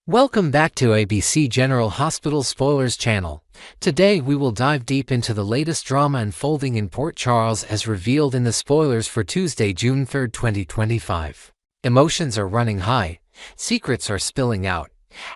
Welcome back to ABC General Hospital Spoilers channel. Today we will dive deep into the latest drama unfolding in Port Charles as revealed in the spoilers for Tuesday, June 3, 2025. Emotions are running high, secrets are spilling out,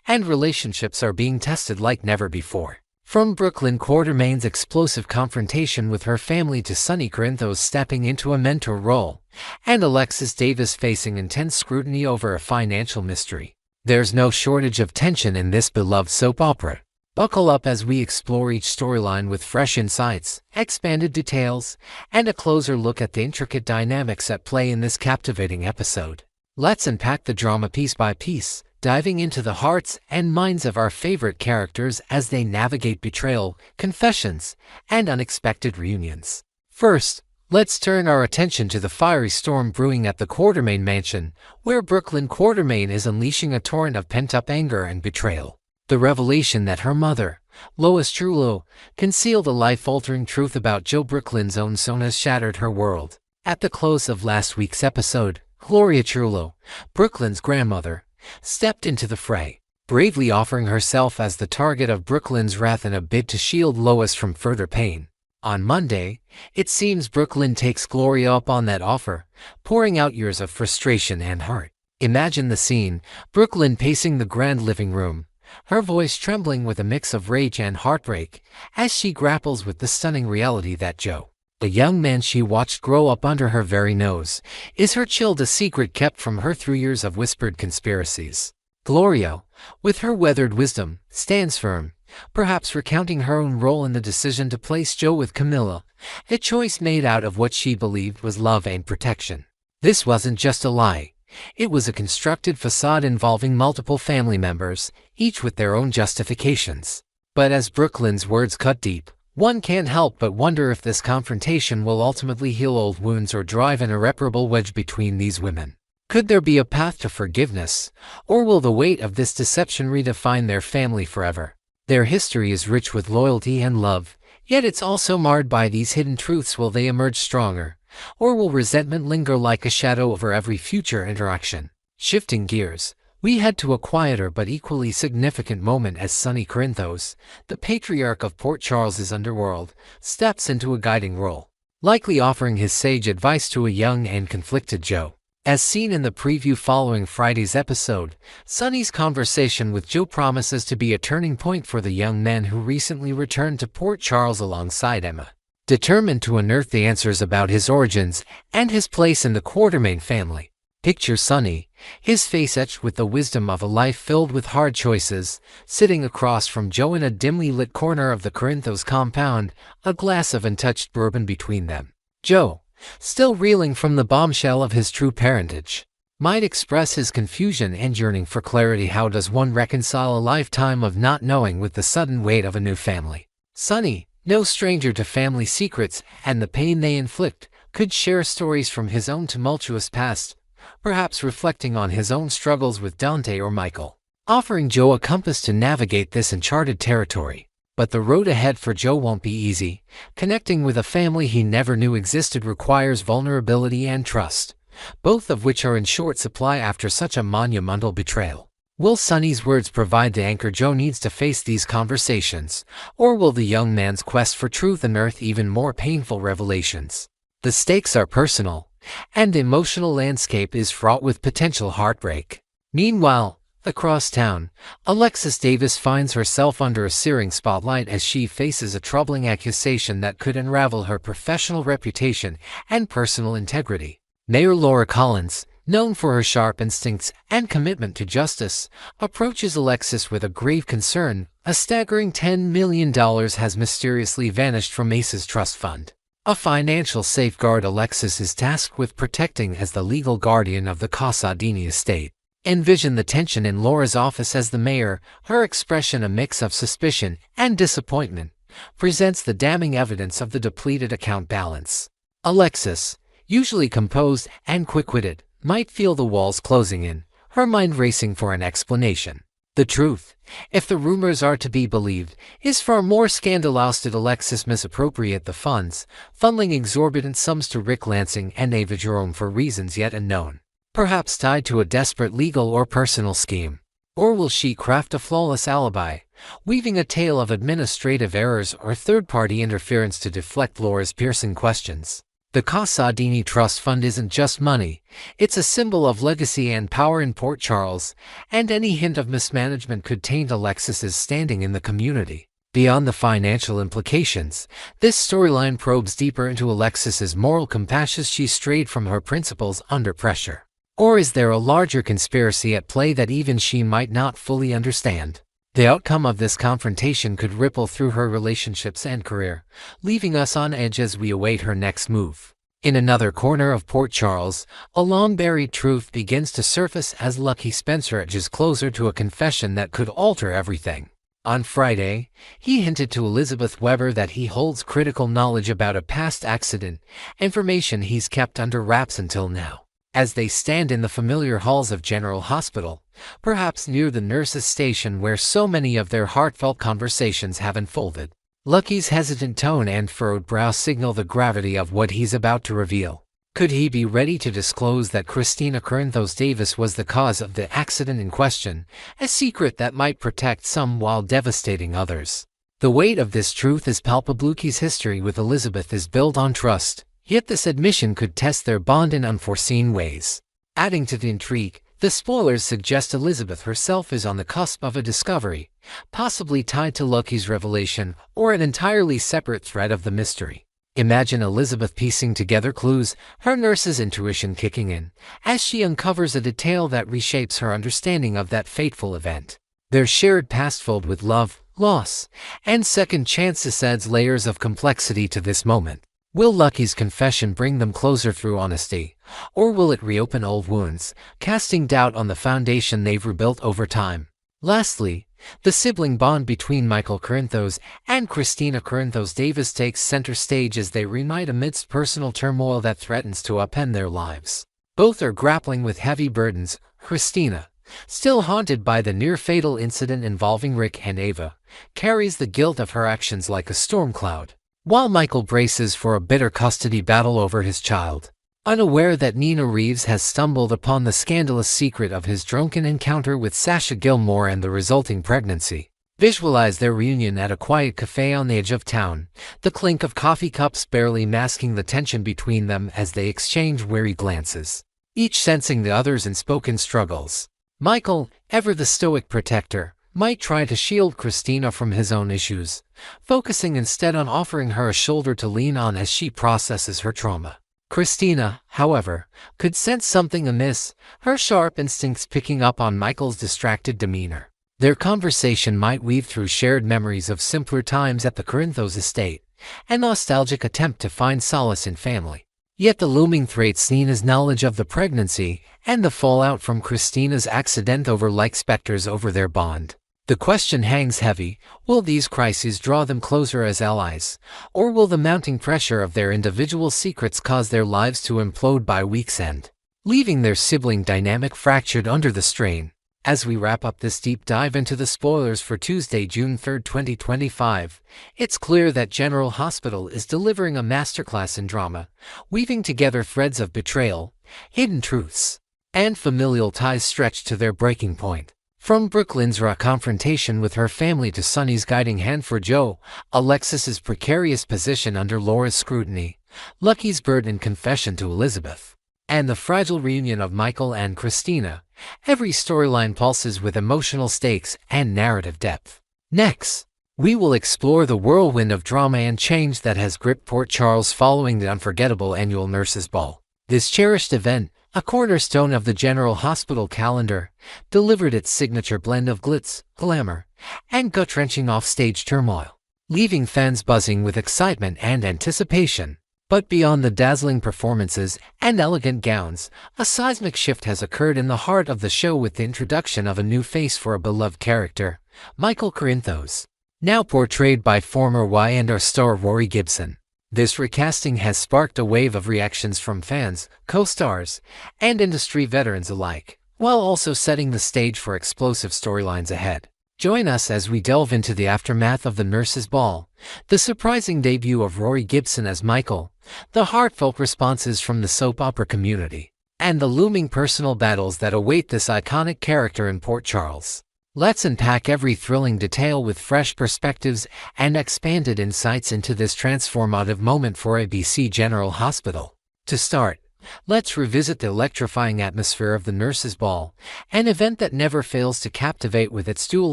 and relationships are being tested like never before. From Brooklyn Quartermain's explosive confrontation with her family to Sonny Corinthos stepping into a mentor role, and Alexis Davis facing intense scrutiny over a financial mystery. There's no shortage of tension in this beloved soap opera. Buckle up as we explore each storyline with fresh insights, expanded details, and a closer look at the intricate dynamics at play in this captivating episode. Let's unpack the drama piece by piece, diving into the hearts and minds of our favorite characters as they navigate betrayal, confessions, and unexpected reunions. First, let's turn our attention to the fiery storm brewing at the Quartermain mansion, where Brooklyn Quartermain is unleashing a torrent of pent-up anger and betrayal. The revelation that her mother, Lois Trullo, concealed a life-altering truth about Joe Brooklyn's own son has shattered her world. At the close of last week's episode, Gloria Trullo, Brooklyn's grandmother, stepped into the fray, bravely offering herself as the target of Brooklyn's wrath in a bid to shield Lois from further pain. On Monday, it seems Brooklyn takes Gloria up on that offer, pouring out years of frustration and hurt. Imagine the scene, Brooklyn pacing the grand living room, her voice trembling with a mix of rage and heartbreak, as she grapples with the stunning reality that Joe, the young man she watched grow up under her very nose, is her child, a secret kept from her through years of whispered conspiracies. Gloria, with her weathered wisdom, stands firm, perhaps recounting her own role in the decision to place Joe with Camilla, a choice made out of what she believed was love and protection. This wasn't just a lie. It was a constructed facade involving multiple family members, each with their own justifications. But as Brooklyn's words cut deep, one can't help but wonder if this confrontation will ultimately heal old wounds or drive an irreparable wedge between these women. Could there be a path to forgiveness, or will the weight of this deception redefine their family forever? Their history is rich with loyalty and love, yet it's also marred by these hidden truths. Will they emerge stronger, or will resentment linger like a shadow over every future interaction? Shifting gears, we head to a quieter but equally significant moment as Sonny Corinthos, the patriarch of Port Charles's underworld, steps into a guiding role, likely offering his sage advice to a young and conflicted Joe. As seen in the preview following Friday's episode, Sonny's conversation with Joe promises to be a turning point for the young man who recently returned to Port Charles alongside Emma. Determined to unearth the answers about his origins and his place in the Quartermain family. Picture Sonny, his face etched with the wisdom of a life filled with hard choices, sitting across from Joe in a dimly lit corner of the Corinthos compound, a glass of untouched bourbon between them. Joe, still reeling from the bombshell of his true parentage, might express his confusion and yearning for clarity. How does one reconcile a lifetime of not knowing with the sudden weight of a new family? Sonny, no stranger to family secrets and the pain they inflict, could share stories from his own tumultuous past, perhaps reflecting on his own struggles with Dante or Michael, offering Joe a compass to navigate this uncharted territory. But the road ahead for Joe won't be easy. Connecting with a family he never knew existed requires vulnerability and trust, both of which are in short supply after such a monumental betrayal. Will Sonny's words provide the anchor Joe needs to face these conversations, or will the young man's quest for truth unearth even more painful revelations? The stakes are personal, and the emotional landscape is fraught with potential heartbreak. Meanwhile, across town, Alexis Davis finds herself under a searing spotlight as she faces a troubling accusation that could unravel her professional reputation and personal integrity. Mayor Laura Collins, known for her sharp instincts and commitment to justice, approaches Alexis with a grave concern. A staggering $10 million has mysteriously vanished from ACE's trust fund, a financial safeguard Alexis is tasked with protecting as the legal guardian of the Casadini estate. Envision the tension in Laura's office as the mayor, her expression a mix of suspicion and disappointment, presents the damning evidence of the depleted account balance. Alexis, usually composed and quick-witted, might feel the walls closing in, her mind racing for an explanation. The truth, if the rumors are to be believed, is far more scandalous. Did Alexis misappropriate the funds, funneling exorbitant sums to Rick Lansing and Ava Jerome for reasons yet unknown? Perhaps tied to a desperate legal or personal scheme. Or will she craft a flawless alibi, weaving a tale of administrative errors or third-party interference to deflect Laura's piercing questions? The Casa Dini Trust Fund isn't just money, it's a symbol of legacy and power in Port Charles, and any hint of mismanagement could taint Alexis's standing in the community. Beyond the financial implications, this storyline probes deeper into Alexis's moral compass as she strayed from her principles under pressure. Or is there a larger conspiracy at play that even she might not fully understand? The outcome of this confrontation could ripple through her relationships and career, leaving us on edge as we await her next move. In another corner of Port Charles, a long-buried truth begins to surface as Lucky Spencer edges closer to a confession that could alter everything. On Friday, he hinted to Elizabeth Weber that he holds critical knowledge about a past accident, information he's kept under wraps until now. As they stand in the familiar halls of General Hospital, perhaps near the nurses' station where so many of their heartfelt conversations have unfolded, Lucky's hesitant tone and furrowed brow signal the gravity of what he's about to reveal. Could he be ready to disclose that Christina Corinthos Davis was the cause of the accident in question, a secret that might protect some while devastating others? The weight of this truth is palpable. Lucky's history with Elizabeth is built on trust. Yet this admission could test their bond in unforeseen ways. Adding to the intrigue, the spoilers suggest Elizabeth herself is on the cusp of a discovery, possibly tied to Lucky's revelation or an entirely separate thread of the mystery. Imagine Elizabeth piecing together clues, her nurse's intuition kicking in, as she uncovers a detail that reshapes her understanding of that fateful event. Their shared past filled with love, loss, and second chances adds layers of complexity to this moment. Will Lucky's confession bring them closer through honesty, or will it reopen old wounds, casting doubt on the foundation they've rebuilt over time? Lastly, the sibling bond between Michael Corinthos and Christina Corinthos Davis takes center stage as they reunite amidst personal turmoil that threatens to upend their lives. Both are grappling with heavy burdens. Christina, still haunted by the near-fatal incident involving Rick and Ava, carries the guilt of her actions like a storm cloud, while Michael braces for a bitter custody battle over his child, unaware that Nina Reeves has stumbled upon the scandalous secret of his drunken encounter with Sasha Gilmore and the resulting pregnancy. Visualize their reunion at a quiet cafe on the edge of town, the clink of coffee cups barely masking the tension between them as they exchange weary glances, each sensing the other's unspoken struggles. Michael, ever the stoic protector, might try to shield Christina from his own issues, focusing instead on offering her a shoulder to lean on as she processes her trauma. Christina, however, could sense something amiss, her sharp instincts picking up on Michael's distracted demeanor. Their conversation might weave through shared memories of simpler times at the Corinthos estate, a nostalgic attempt to find solace in family. Yet the looming threats Nina's knowledge of the pregnancy and the fallout from Christina's accident over like specters over their bond. The question hangs heavy: will these crises draw them closer as allies, or will the mounting pressure of their individual secrets cause their lives to implode by week's end, leaving their sibling dynamic fractured under the strain? As we wrap up this deep dive into the spoilers for Tuesday, June 3, 2025, it's clear that General Hospital is delivering a masterclass in drama, weaving together threads of betrayal, hidden truths, and familial ties stretched to their breaking point. From Brooklyn's raw confrontation with her family to Sonny's guiding hand for Joe, Alexis's precarious position under Laura's scrutiny, Lucky's burdened confession to Elizabeth, and the fragile reunion of Michael and Christina, every storyline pulses with emotional stakes and narrative depth. Next, we will explore the whirlwind of drama and change that has gripped Port Charles following the unforgettable annual Nurses' Ball. This cherished event, a cornerstone of the General Hospital calendar, delivered its signature blend of glitz, glamour, and gut-wrenching off-stage turmoil, leaving fans buzzing with excitement and anticipation. But beyond the dazzling performances and elegant gowns, a seismic shift has occurred in the heart of the show with the introduction of a new face for a beloved character, Michael Corinthos, now portrayed by former Y&R star Rory Gibson. This recasting has sparked a wave of reactions from fans, co-stars, and industry veterans alike, while also setting the stage for explosive storylines ahead. Join us as we delve into the aftermath of the Nurses' Ball, the surprising debut of Rory Gibson as Michael, the heartfelt responses from the soap opera community, and the looming personal battles that await this iconic character in Port Charles. Let's unpack every thrilling detail with fresh perspectives and expanded insights into this transformative moment for ABC General Hospital. To start, let's revisit the electrifying atmosphere of the Nurses' Ball, an event that never fails to captivate with its dual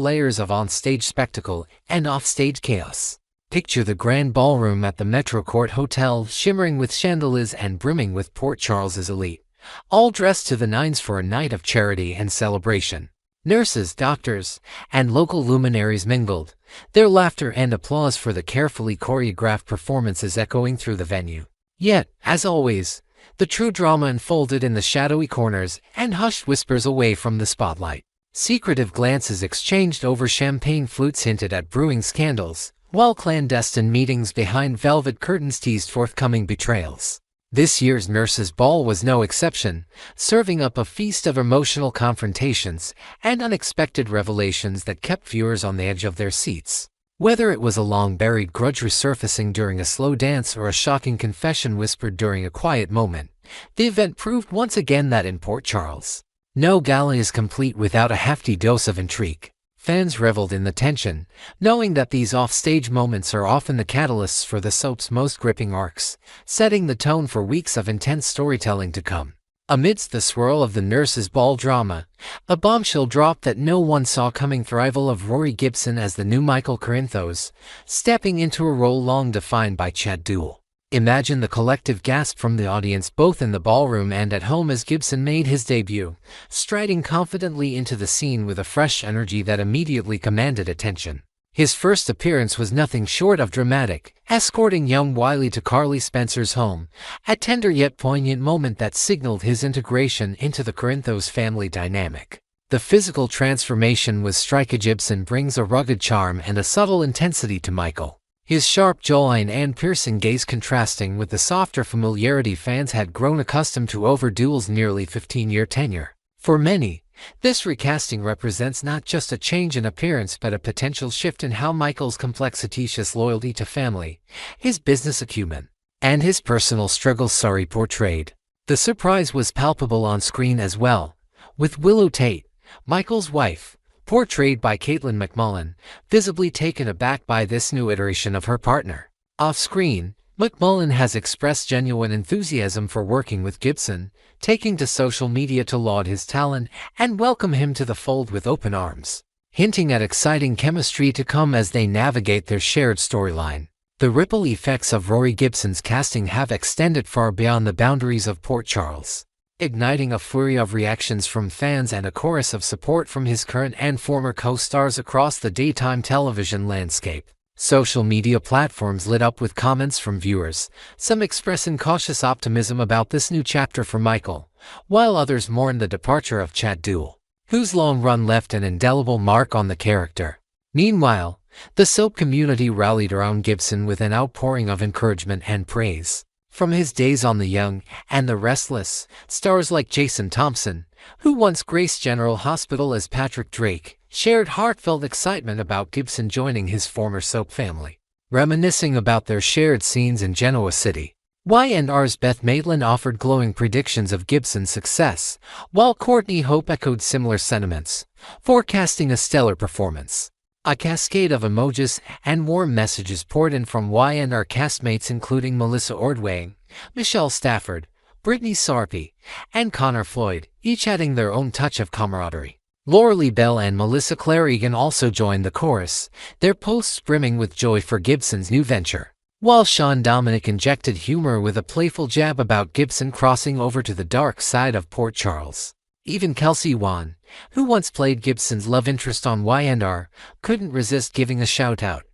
layers of on-stage spectacle and off-stage chaos. Picture the grand ballroom at the Metro Court Hotel shimmering with chandeliers and brimming with Port Charles's elite, all dressed to the nines for a night of charity and celebration. Nurses, doctors, and local luminaries mingled, their laughter and applause for the carefully choreographed performances echoing through the venue. Yet, as always, the true drama unfolded in the shadowy corners and hushed whispers away from the spotlight. Secretive glances exchanged over champagne flutes hinted at brewing scandals, while clandestine meetings behind velvet curtains teased forthcoming betrayals. This year's Nurses' Ball was no exception, serving up a feast of emotional confrontations and unexpected revelations that kept viewers on the edge of their seats. Whether it was a long-buried grudge resurfacing during a slow dance or a shocking confession whispered during a quiet moment, the event proved once again that in Port Charles, no gala is complete without a hefty dose of intrigue. Fans reveled in the tension, knowing that these off-stage moments are often the catalysts for the soap's most gripping arcs, setting the tone for weeks of intense storytelling to come. Amidst the swirl of the Nurses' Ball drama, a bombshell dropped that no one saw coming: the arrival of Rory Gibson as the new Michael Corinthos, stepping into a role long defined by Chad Duell. Imagine the collective gasp from the audience both in the ballroom and at home as Gibson made his debut, striding confidently into the scene with a fresh energy that immediately commanded attention. His first appearance was nothing short of dramatic, escorting young Wiley to Carly Spencer's home, a tender yet poignant moment that signaled his integration into the Corinthos family dynamic. The physical transformation was striking. Gibson brings a rugged charm and a subtle intensity to Michael, his sharp jawline and piercing gaze contrasting with the softer familiarity fans had grown accustomed to over Duell's nearly 15-year tenure. For many, this recasting represents not just a change in appearance but a potential shift in how Michael's complex loyalty to family, his business acumen, and his personal struggles are portrayed. The surprise was palpable on screen as well, with Willow Tate, Michael's wife, portrayed by Caitlin McMullen, visibly taken aback by this new iteration of her partner. Off-screen, McMullen has expressed genuine enthusiasm for working with Gibson, taking to social media to laud his talent and welcome him to the fold with open arms, hinting at exciting chemistry to come as they navigate their shared storyline. The ripple effects of Rory Gibson's casting have extended far beyond the boundaries of Port Charles, igniting a flurry of reactions from fans and a chorus of support from his current and former co-stars across the daytime television landscape. Social media platforms lit up with comments from viewers, some expressing cautious optimism about this new chapter for Michael, while others mourned the departure of Chad Duell, whose long run left an indelible mark on the character. Meanwhile, the soap community rallied around Gibson with an outpouring of encouragement and praise. From his days on The Young and the Restless, stars like Jason Thompson, who once graced General Hospital as Patrick Drake, shared heartfelt excitement about Gibson joining his former soap family, reminiscing about their shared scenes in Genoa City. Y&R's Beth Maitland offered glowing predictions of Gibson's success, while Courtney Hope echoed similar sentiments, forecasting a stellar performance. A cascade of emojis and warm messages poured in from Y&R castmates including Melissa Ordway, Michelle Stafford, Brittany Sarpy, and Connor Floyd, each adding their own touch of camaraderie. Lauralee Bell and Melissa Clare-Egan also joined the chorus, their posts brimming with joy for Gibson's new venture, while Sean Dominic injected humor with a playful jab about Gibson crossing over to the dark side of Port Charles. Even Kelsey Wan, who once played Gibson's love interest on Y&R, couldn't resist giving a shout-out,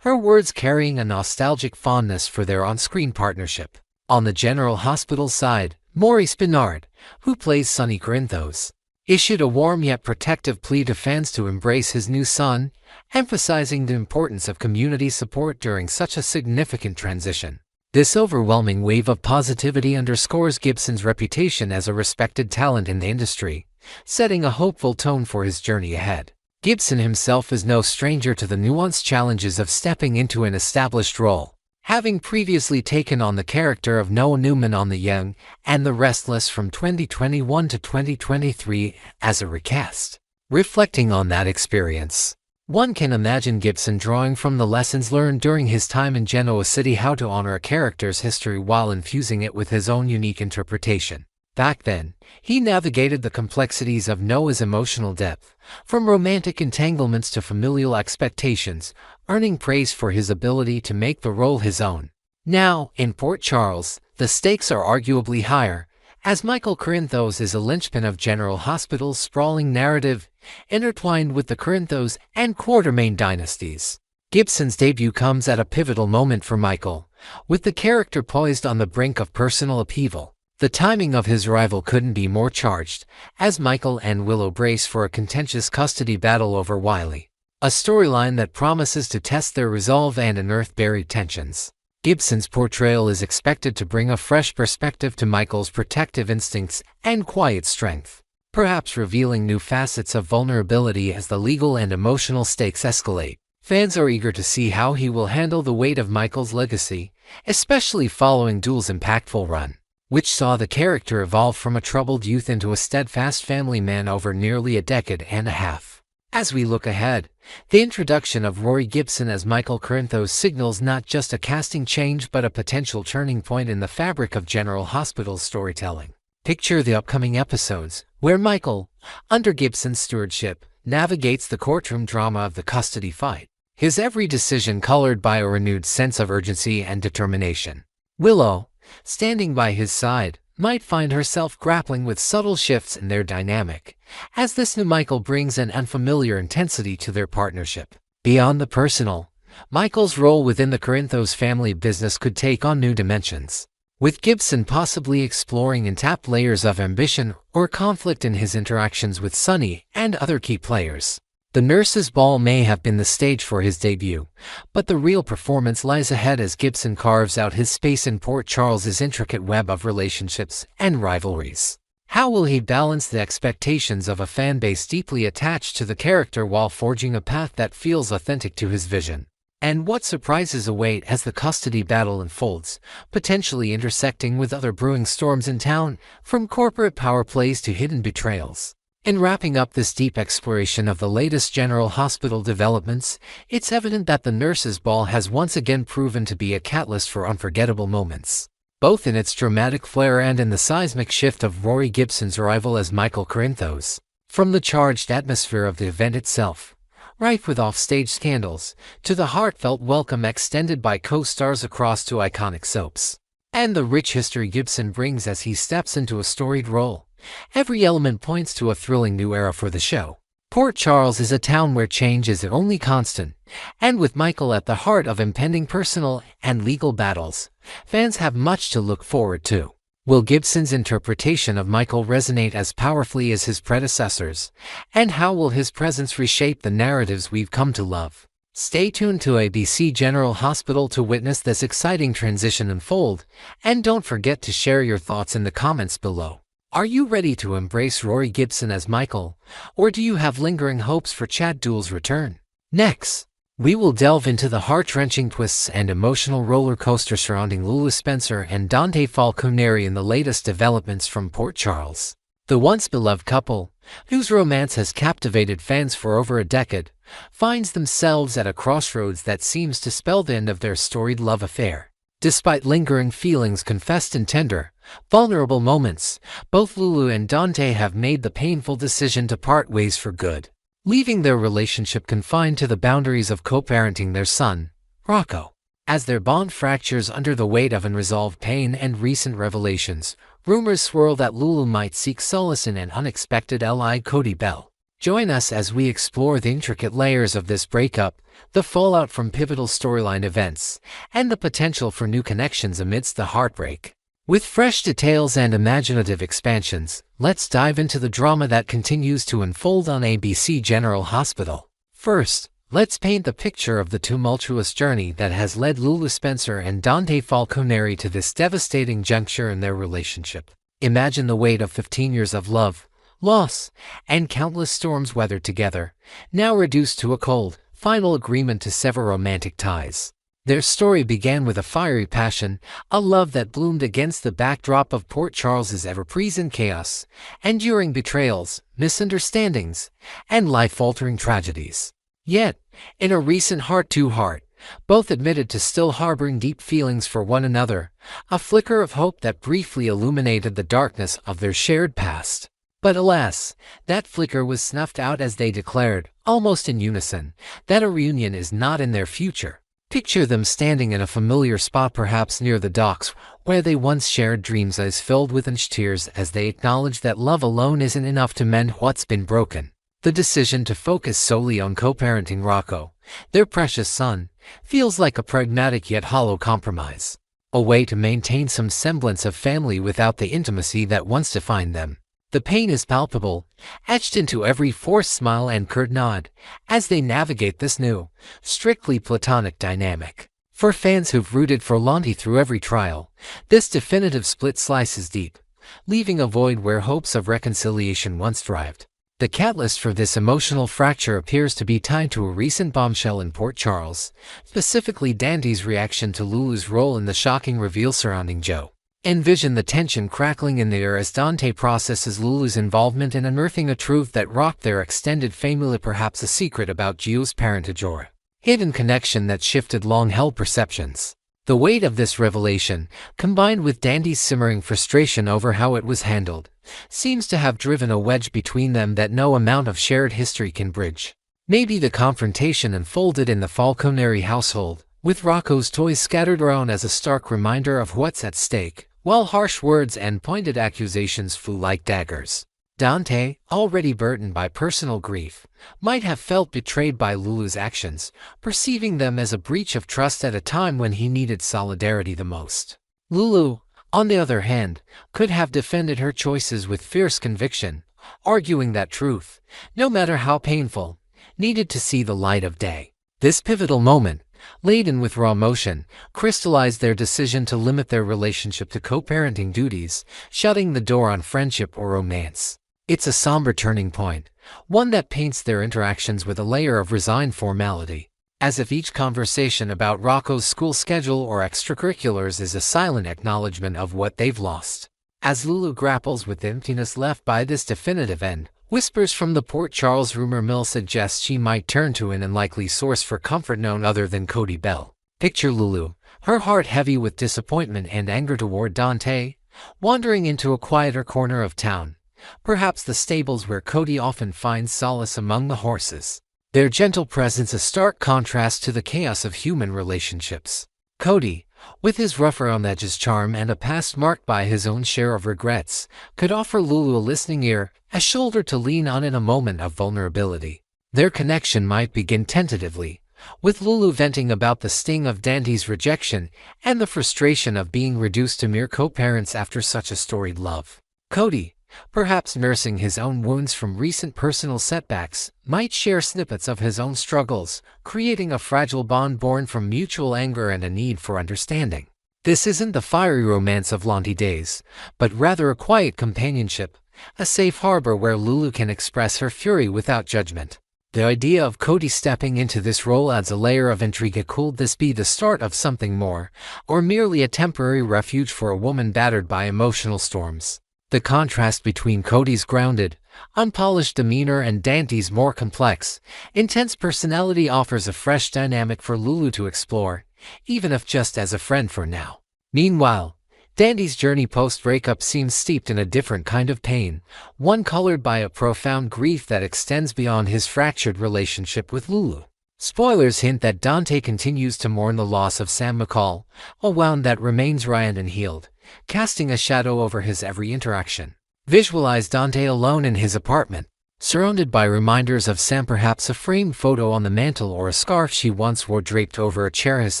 her words carrying a nostalgic fondness for their on-screen partnership. On the General Hospital side, Maurice Benard, who plays Sonny Corinthos, issued a warm yet protective plea to fans to embrace his new son, emphasizing the importance of community support during such a significant transition. This overwhelming wave of positivity underscores Gibson's reputation as a respected talent in the industry, setting a hopeful tone for his journey ahead. Gibson himself is no stranger to the nuanced challenges of stepping into an established role, having previously taken on the character of Noah Newman on The Young and the Restless from 2021 to 2023 as a recast. Reflecting on that experience, one can imagine Gibson drawing from the lessons learned during his time in Genoa City how to honor a character's history while infusing it with his own unique interpretation. Back then, he navigated the complexities of Noah's emotional depth, from romantic entanglements to familial expectations, earning praise for his ability to make the role his own. Now, in Port Charles, the stakes are arguably higher, as Michael Corinthos is a linchpin of General Hospital's sprawling narrative, intertwined with the Corinthos and Quatermain dynasties. Gibson's debut comes at a pivotal moment for Michael, with the character poised on the brink of personal upheaval. The timing of his arrival couldn't be more charged, as Michael and Willow brace for a contentious custody battle over Wiley, a storyline that promises to test their resolve and unearth buried tensions. Gibson's portrayal is expected to bring a fresh perspective to Michael's protective instincts and quiet strength, perhaps revealing new facets of vulnerability as the legal and emotional stakes escalate. Fans are eager to see how he will handle the weight of Michael's legacy, especially following Duel's impactful run, which saw the character evolve from a troubled youth into a steadfast family man over nearly a decade and a half. As we look ahead, the introduction of Rory Gibson as Michael Corinthos signals not just a casting change but a potential turning point in the fabric of General Hospital's storytelling. Picture the upcoming episodes, where Michael, under Gibson's stewardship, navigates the courtroom drama of the custody fight, his every decision colored by a renewed sense of urgency and determination. Willow, standing by his side, might find herself grappling with subtle shifts in their dynamic, as this new Michael brings an unfamiliar intensity to their partnership. Beyond the personal, Michael's role within the Corinthos family business could take on new dimensions, with Gibson possibly exploring untapped layers of ambition or conflict in his interactions with Sonny and other key players. The Nurses' Ball may have been the stage for his debut, but the real performance lies ahead as Gibson carves out his space in Port Charles's intricate web of relationships and rivalries. How will he balance the expectations of a fan base deeply attached to the character while forging a path that feels authentic to his vision? And what surprises await as the custody battle unfolds, potentially intersecting with other brewing storms in town, from corporate power plays to hidden betrayals? In wrapping up this deep exploration of the latest General Hospital developments, it's evident that the Nurses' Ball has once again proven to be a catalyst for unforgettable moments, both in its dramatic flair and in the seismic shift of Rory Gibson's arrival as Michael Corinthos. From the charged atmosphere of the event itself, rife with offstage scandals, to the heartfelt welcome extended by co-stars across two iconic soaps, and the rich history Gibson brings as he steps into a storied role, every element points to a thrilling new era for the show. Port Charles is a town where change is the only constant, and with Michael at the heart of impending personal and legal battles, fans have much to look forward to. Will Gibson's interpretation of Michael resonate as powerfully as his predecessors, and how will his presence reshape the narratives we've come to love? Stay tuned to ABC General Hospital to witness this exciting transition unfold, and don't forget to share your thoughts in the comments below. Are you ready to embrace Rory Gibson as Michael, or do you have lingering hopes for Chad Duell's return? Next, we will delve into the heart-wrenching twists and emotional roller coaster surrounding Lulu Spencer and Dante Falconeri in the latest developments from Port Charles. The once-beloved couple, whose romance has captivated fans for over a decade, finds themselves at a crossroads that seems to spell the end of their storied love affair. Despite lingering feelings confessed in tender, vulnerable moments, both Lulu and Dante have made the painful decision to part ways for good, leaving their relationship confined to the boundaries of co-parenting their son, Rocco. As their bond fractures under the weight of unresolved pain and recent revelations, rumors swirl that Lulu might seek solace in an unexpected ally, Cody Bell. Join us as we explore the intricate layers of this breakup, the fallout from pivotal storyline events, and the potential for new connections amidst the heartbreak. With fresh details and imaginative expansions, let's dive into the drama that continues to unfold on ABC General Hospital. First, let's paint the picture of the tumultuous journey that has led Lulu Spencer and Dante Falconeri to this devastating juncture in their relationship. Imagine the weight of 15 years of love, loss, and countless storms weathered together, now reduced to a cold, final agreement to sever romantic ties. Their story began with a fiery passion, a love that bloomed against the backdrop of Port Charles's ever-present chaos, enduring betrayals, misunderstandings, and life-altering tragedies. Yet, in a recent heart-to-heart, both admitted to still harboring deep feelings for one another, a flicker of hope that briefly illuminated the darkness of their shared past. But alas, that flicker was snuffed out as they declared, almost in unison, that a reunion is not in their future. Picture them standing in a familiar spot, perhaps near the docks, where they once shared dreams, eyes filled with tears as they acknowledge that love alone isn't enough to mend what's been broken. The decision to focus solely on co-parenting Rocco, their precious son, feels like a pragmatic yet hollow compromise. A way to maintain some semblance of family without the intimacy that once defined them. The pain is palpable, etched into every forced smile and curt nod, as they navigate this new, strictly platonic dynamic. For fans who've rooted for Lonty through every trial, this definitive split slices deep, leaving a void where hopes of reconciliation once thrived. The catalyst for this emotional fracture appears to be tied to a recent bombshell in Port Charles, specifically Dante's reaction to Lulu's role in the shocking reveal surrounding Joe. Envision the tension crackling in the air as Dante processes Lulu's involvement in unearthing a truth that rocked their extended family, perhaps a secret about Gio's parentage or a hidden connection that shifted long-held perceptions. The weight of this revelation, combined with Dante's simmering frustration over how it was handled, seems to have driven a wedge between them that no amount of shared history can bridge. Maybe the confrontation unfolded in the Falconeri household, with Rocco's toys scattered around as a stark reminder of what's at stake, while harsh words and pointed accusations flew like daggers. Dante, already burdened by personal grief, might have felt betrayed by Lulu's actions, perceiving them as a breach of trust at a time when he needed solidarity the most. Lulu, on the other hand, could have defended her choices with fierce conviction, arguing that truth, no matter how painful, needed to see the light of day. This pivotal moment, laden with raw emotion, crystallized their decision to limit their relationship to co-parenting duties, shutting the door on friendship or romance. It's a somber turning point, one that paints their interactions with a layer of resigned formality, as if each conversation about Rocco's school schedule or extracurriculars is a silent acknowledgement of what they've lost. As Lulu grapples with the emptiness left by this definitive end, whispers from the Port Charles rumor mill suggest she might turn to an unlikely source for comfort, none other than Cody Bell. Picture Lulu, her heart heavy with disappointment and anger toward Dante, wandering into a quieter corner of town, perhaps the stables where Cody often finds solace among the horses. Their gentle presence a stark contrast to the chaos of human relationships. Cody, with his rough-around-the-edges charm and a past marked by his own share of regrets, could offer Lulu a listening ear, a shoulder to lean on in a moment of vulnerability. Their connection might begin tentatively, with Lulu venting about the sting of Dante's rejection and the frustration of being reduced to mere co-parents after such a storied love. Cody, perhaps nursing his own wounds from recent personal setbacks, might share snippets of his own struggles, creating a fragile bond born from mutual anger and a need for understanding. This isn't the fiery romance of Lonty days, but rather a quiet companionship, a safe harbor where Lulu can express her fury without judgment. The idea of Cody stepping into this role adds a layer of intrigue. Could this be the start of something more, or merely a temporary refuge for a woman battered by emotional storms? The contrast between Cody's grounded, unpolished demeanor and Dante's more complex, intense personality offers a fresh dynamic for Lulu to explore, even if just as a friend for now. Meanwhile, Dante's journey post-breakup seems steeped in a different kind of pain, one colored by a profound grief that extends beyond his fractured relationship with Lulu. Spoilers hint that Dante continues to mourn the loss of Sam McCall, a wound that remains riant and healed, casting a shadow over his every interaction. Visualize Dante alone in his apartment, surrounded by reminders of Sam, perhaps a framed photo on the mantel or a scarf she once wore draped over a chair, his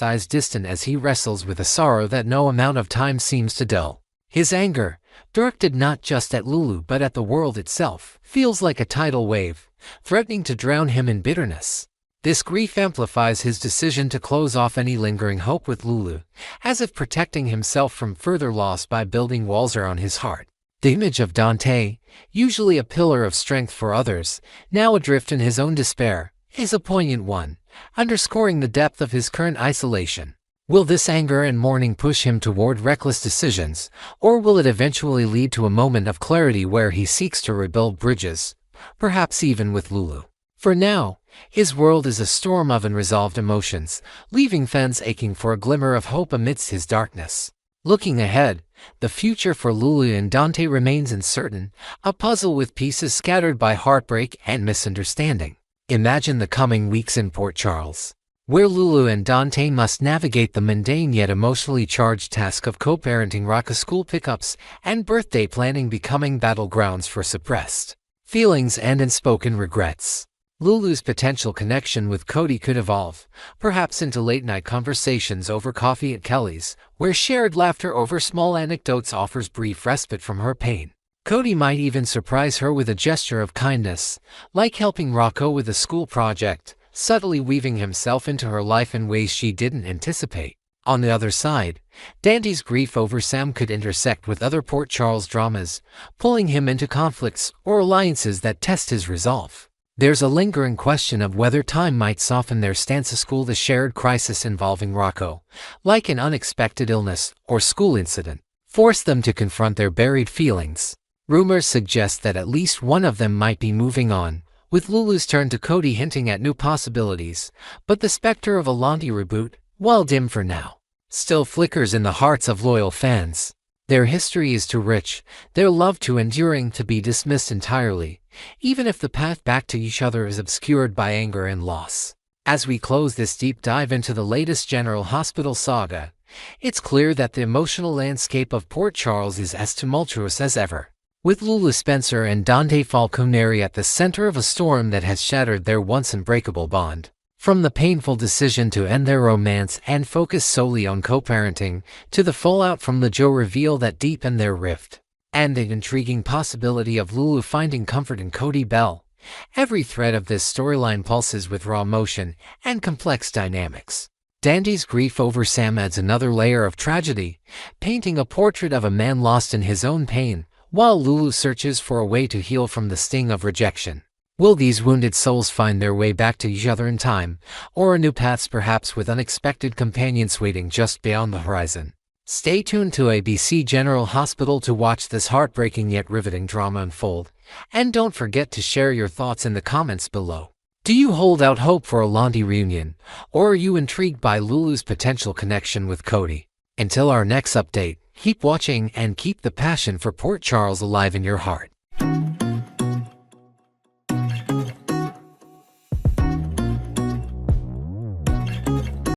eyes distant as he wrestles with a sorrow that no amount of time seems to dull. His anger, directed not just at Lulu but at the world itself, feels like a tidal wave, threatening to drown him in bitterness. This grief amplifies his decision to close off any lingering hope with Lulu, as if protecting himself from further loss by building walls around his heart. The image of Dante, usually a pillar of strength for others, now adrift in his own despair, is a poignant one, underscoring the depth of his current isolation. Will this anger and mourning push him toward reckless decisions, or will it eventually lead to a moment of clarity where he seeks to rebuild bridges, perhaps even with Lulu? For now, his world is a storm of unresolved emotions, leaving fans aching for a glimmer of hope amidst his darkness. Looking ahead, the future for Lulu and Dante remains uncertain, a puzzle with pieces scattered by heartbreak and misunderstanding. Imagine the coming weeks in Port Charles, where Lulu and Dante must navigate the mundane yet emotionally charged task of co-parenting Rocco school pickups and birthday planning becoming battlegrounds for suppressed feelings and unspoken regrets. Lulu's potential connection with Cody could evolve, perhaps into late-night conversations over coffee at Kelly's, where shared laughter over small anecdotes offers brief respite from her pain. Cody might even surprise her with a gesture of kindness, like helping Rocco with a school project, subtly weaving himself into her life in ways she didn't anticipate. On the other side, Dante's grief over Sam could intersect with other Port Charles dramas, pulling him into conflicts or alliances that test his resolve. There's a lingering question of whether time might soften their stance to school the shared crisis involving Rocco, like an unexpected illness or school incident, force them to confront their buried feelings. Rumors suggest that at least one of them might be moving on, with Lulu's turn to Cody hinting at new possibilities, but the specter of a Lanti reboot, while dim for now, still flickers in the hearts of loyal fans. Their history is too rich, their love too enduring to be dismissed entirely, even if the path back to each other is obscured by anger and loss. As we close this deep dive into the latest General Hospital saga, it's clear that the emotional landscape of Port Charles is as tumultuous as ever, with Lulu Spencer and Dante Falconeri at the center of a storm that has shattered their once unbreakable bond. From the painful decision to end their romance and focus solely on co-parenting, to the fallout from the Joe reveal that deepened their rift, and the intriguing possibility of Lulu finding comfort in Cody Bell, every thread of this storyline pulses with raw emotion and complex dynamics. Dante's grief over Sam adds another layer of tragedy, painting a portrait of a man lost in his own pain, while Lulu searches for a way to heal from the sting of rejection. Will these wounded souls find their way back to each other in time, or a new paths perhaps with unexpected companions waiting just beyond the horizon? Stay tuned to ABC General Hospital to watch this heartbreaking yet riveting drama unfold, and don't forget to share your thoughts in the comments below. Do you hold out hope for a Lanti reunion, or are you intrigued by Lulu's potential connection with Cody? Until our next update, keep watching and keep the passion for Port Charles alive in your heart.